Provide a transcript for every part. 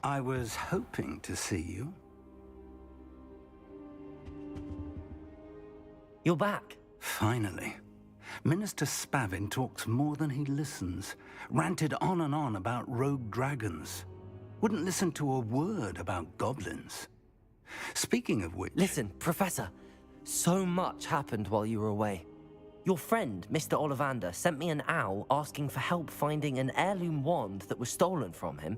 I was hoping to see you. You're back. Finally. Minister Spavin talks more than he listens. Ranted on and on about rogue dragons. Wouldn't listen to a word about goblins. Speaking of which... Listen, Professor. So much happened while you were away. Your friend, Mr. Ollivander, sent me an owl asking for help finding an heirloom wand that was stolen from him.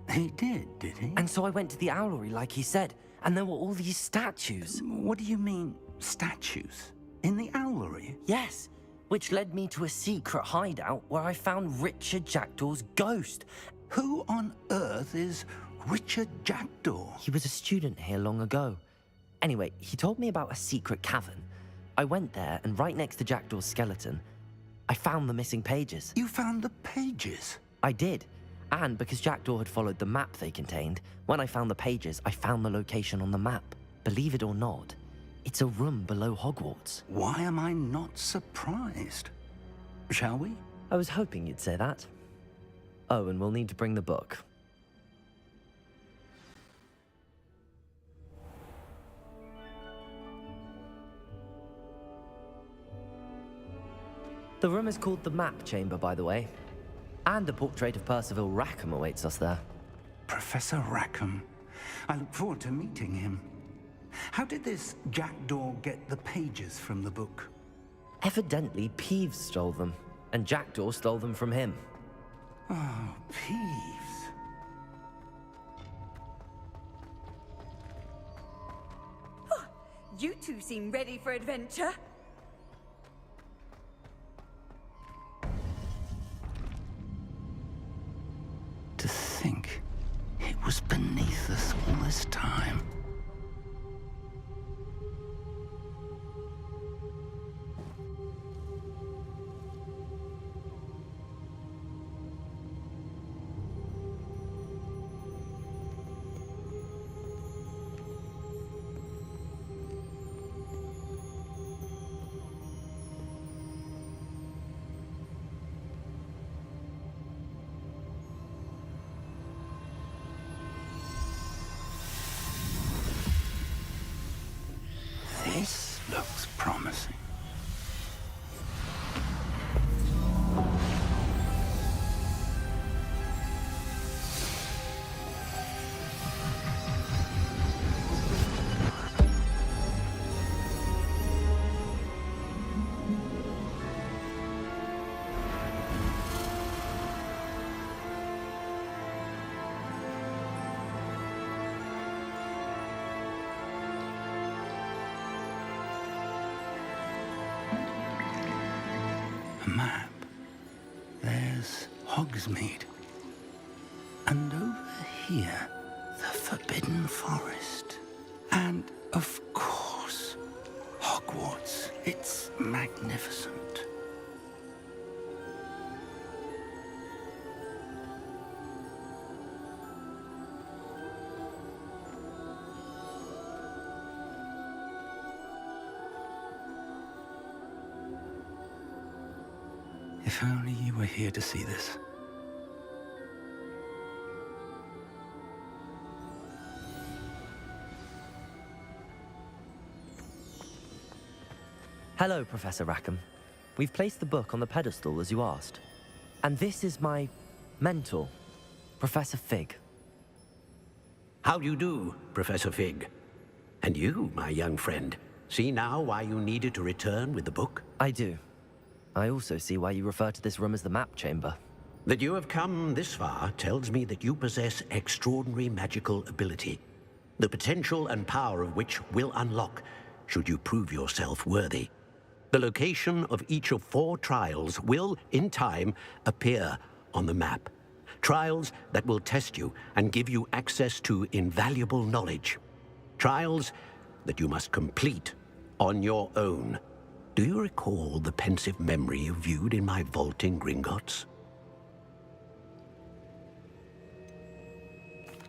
He did he? And so I went to the owlery like he said, and there were all these statues. What do you mean, statues? In the owlery? Yes, which led me to a secret hideout where I found Richard Jackdaw's ghost. Who on earth is Richard Jackdaw? He was a student here long ago. Anyway, he told me about a secret cavern. I went there, and right next to Jackdaw's skeleton, I found the missing pages. You found the pages? I did. And because Jackdaw had followed the map they contained, when I found the pages, I found the location on the map. Believe it or not, it's a room below Hogwarts. Why am I not surprised? Shall we? I was hoping you'd say that. Oh, and we'll need to bring the book. The room is called the Map Chamber, by the way. And a portrait of Percival Rackham awaits us there. Professor Rackham. I look forward to meeting him. How did this Jackdaw get the pages from the book? Evidently, Peeves stole them, and Jackdaw stole them from him. Oh, Peeves. You two seem ready for adventure. To think it was beneath us all this time. This looks promising. A map. There's Hogsmeade. And over here, the Forbidden Forest. And, of course, Hogwarts. It's magnificent. If only you were here to see this. Hello, Professor Rackham. We've placed the book on the pedestal as you asked. And this is my mentor, Professor Fig. How do you do, Professor Fig? And you, my young friend, see now why you needed to return with the book? I do. I also see why you refer to this room as the map chamber. That you have come this far tells me that you possess extraordinary magical ability, the potential and power of which will unlock should you prove yourself worthy. The location of each of 4 trials will, in time, appear on the map. Trials that will test you and give you access to invaluable knowledge. Trials that you must complete on your own. Do you recall the pensive memory you viewed in my vault in Gringotts?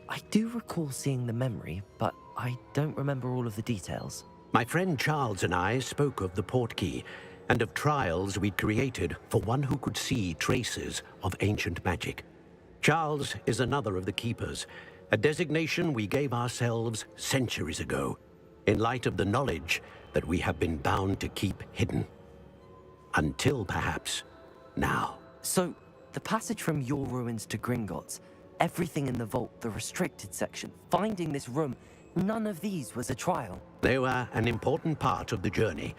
I do recall seeing the memory, but I don't remember all of the details. My friend Charles and I spoke of the portkey and of trials we'd created for one who could see traces of ancient magic. Charles is another of the keepers, a designation we gave ourselves centuries ago, in light of the knowledge that we have been bound to keep hidden. Until perhaps now. So, the passage from your ruins to Gringotts, everything in the vault, the restricted section, finding this room, none of these was a trial. They were an important part of the journey,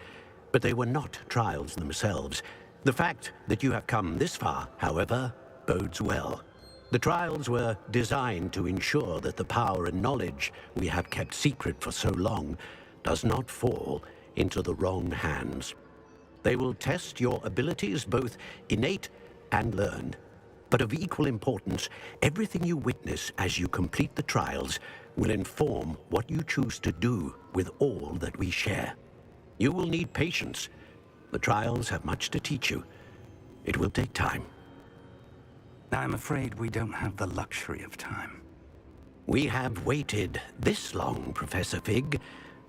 but they were not trials themselves. The fact that you have come this far, however, bodes well. The trials were designed to ensure that the power and knowledge we have kept secret for so long does not fall into the wrong hands. They will test your abilities, both innate and learned. But of equal importance, everything you witness as you complete the trials will inform what you choose to do with all that we share. You will need patience. The trials have much to teach you. It will take time. I'm afraid we don't have the luxury of time. We have waited this long, Professor Fig.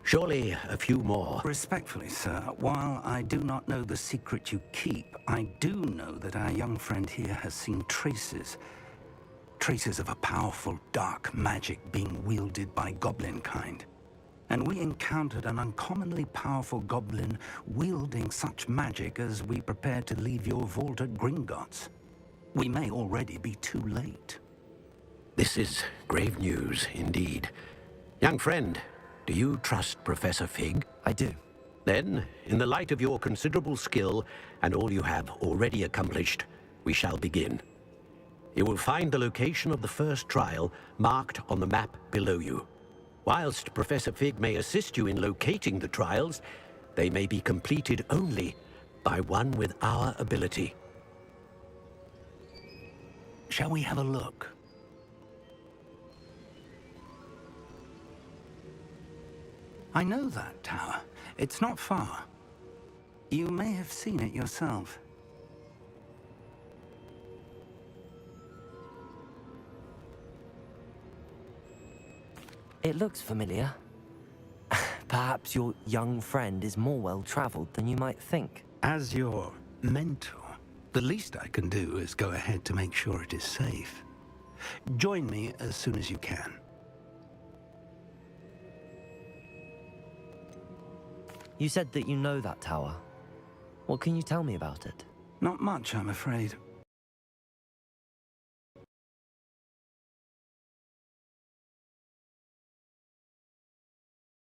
Surely a few more. Respectfully, sir, while I do not know the secret you keep, I do know that our young friend here has seen traces of a powerful dark magic being wielded by goblin kind. And we encountered an uncommonly powerful goblin wielding such magic as we prepared to leave your vault at Gringotts. We may already be too late. This is grave news indeed. Young friend, do you trust Professor Fig? I do. Then, in the light of your considerable skill and all you have already accomplished, we shall begin. You will find the location of the first trial marked on the map below you. Whilst Professor Fig may assist you in locating the trials, they may be completed only by one with our ability. Shall we have a look? I know that tower. It's not far. You may have seen it yourself. It looks familiar. Perhaps your young friend is more well-traveled than you might think. As your mentor, the least I can do is go ahead to make sure it is safe. Join me as soon as you can. You said that you know that tower. What can you tell me about it? Not much, I'm afraid.